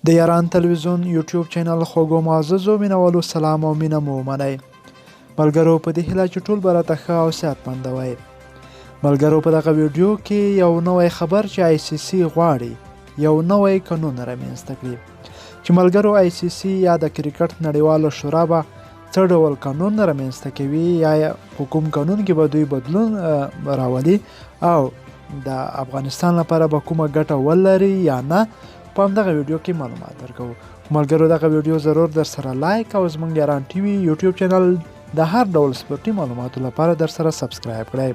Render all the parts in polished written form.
د ایران تلویزیون یوټیوب چینل خوږو معززو مینوالو سلام او مینه مو ومنئ. ملګرو په دې هیله چې ټول به راته ښه او صحتمنده وئ. ملګرو په دغه ویډیو کې یو نوی خبر چې ICC غواړي یو نوی قانون رامنځته کړي چې ملګرو ICC یا د کرکټ نړیواله شورا به څه ډول قانون رامنځته کوي یا په کوم قانون کې به دوی بدلون راولي او د افغانستان لپاره به کومه ګټه ولري یا نه، په همدغه ویډیو کې معلومات درکوو. ملګرو دغه ویډیو ضرور در سره لایک او زموږ ایران ټي وي یوټیوب چینل د هر ډول سپورټي معلوماتو لپاره در سره سبسکرایب کړئ.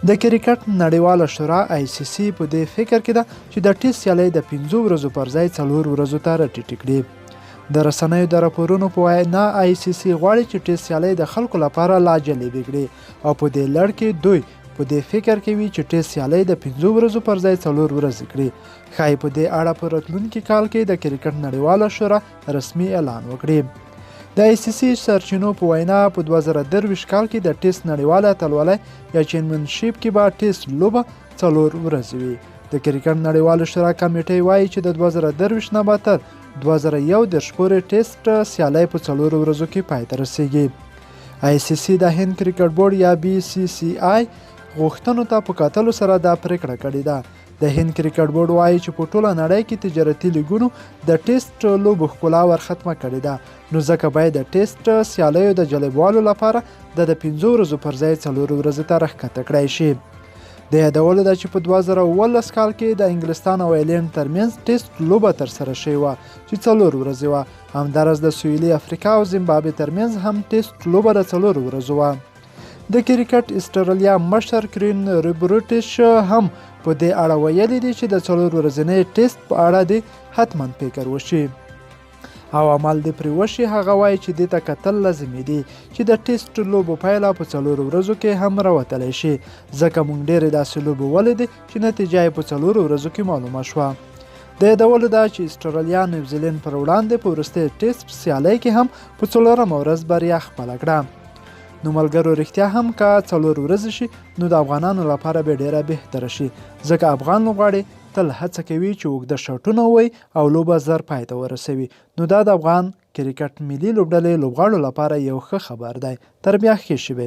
د کرکټ نړیواله شورا ICC په دې فکر کې ده چې د ټیسټ سیالۍ د 5 ورځو پر ځای 4 ورځو ته راټیټې کړي. د رسنیو د راپورونو په وینا ICC غواړي چې ټیسټ سیالۍ د خلکو لپاره لا جالبې کړي او په دې لړ کې دوی په دې فکر کوي چې ټیسټ سیالۍ د 5 ورځو پر ځای 4 ورځې کړي. ښایي په دې اړه په راتلونکي کال کې د کرکټ نړیواله شورا رسمي اعلان وکړي. د ICC سرچینو په وینا په 2023 کال کې د ټیسټ نړیواله اتلولۍ یا چیمپionشیپ کې به ټیسټ لوبه 4 ورځې وي. د کرکټ نړیواله شورا کمیټې وایي چې د 2023 نه به تر 2021 پورې ټیسټ سیالۍ په 4 ورځو کې پای ته رسیږي. ICC د هند کرکټ بورډ یا BCCI غوښتنو ته په کتلو سره دا پریکړه کړې ده. د هند کرکټ بورډ وایي چې په ټوله نړۍ کې تجارتي لیګونو د ټیسټ لوبو ښکلا ورختمه کړې ده، نو ځکه باید د ټیسټ سیالیو د جلبولو لپاره د 5 ورځو پر ځای 4 ورځې ته راښکته کړی شي. د یادولو ده چې په 2019 کال کې د انګلستان او ایرلینډ ترمنځ ټیسټ لوبه ترسره شوې وه چې 4 ورځې وه. همداراز د سویلي افریقا او زیمبابوې ترمنځ هم ټیسټ لوبه د 4 ورځو وه. د کرکټ استرالیا مشر کرین ریبروټیش هم په دې اړه ویلي دي چې د 4 ورځنۍ ټیسټ په اړه دې حتما فکر وشي او عمل دې پرې وشي. هغه وایي چې دې ته کتل لازمي دي چې د ټیسټ لوبو پایله په 4 ورځو کې هم راوتلی شي، ځکه موږ ډېرې داسې لوبې ولیدې چې نتیجه یې په 4 ورځو کې معلومه شوه. د یادولو ده چې استرالیا نیوزیلینډ پر وړاندې په وروستۍ ټیسټ سیالۍ کې هم په 4مه ورځ بریا خپله کړه. نو ملګرو رښتیا هم که 4 ورځې شي نو د افغانانو لپاره به ډیره بهتره شي، ځکه افغان لوبغاړي تل هڅه کوي چې اوږده شاټونه ووهي او لوبه زر پای ته ورسوي. نو دا د افغان کرکټ ملي لوبډلې لوبغاړو لپاره یو ښه خبر دی. تر بیا ښې شیبې.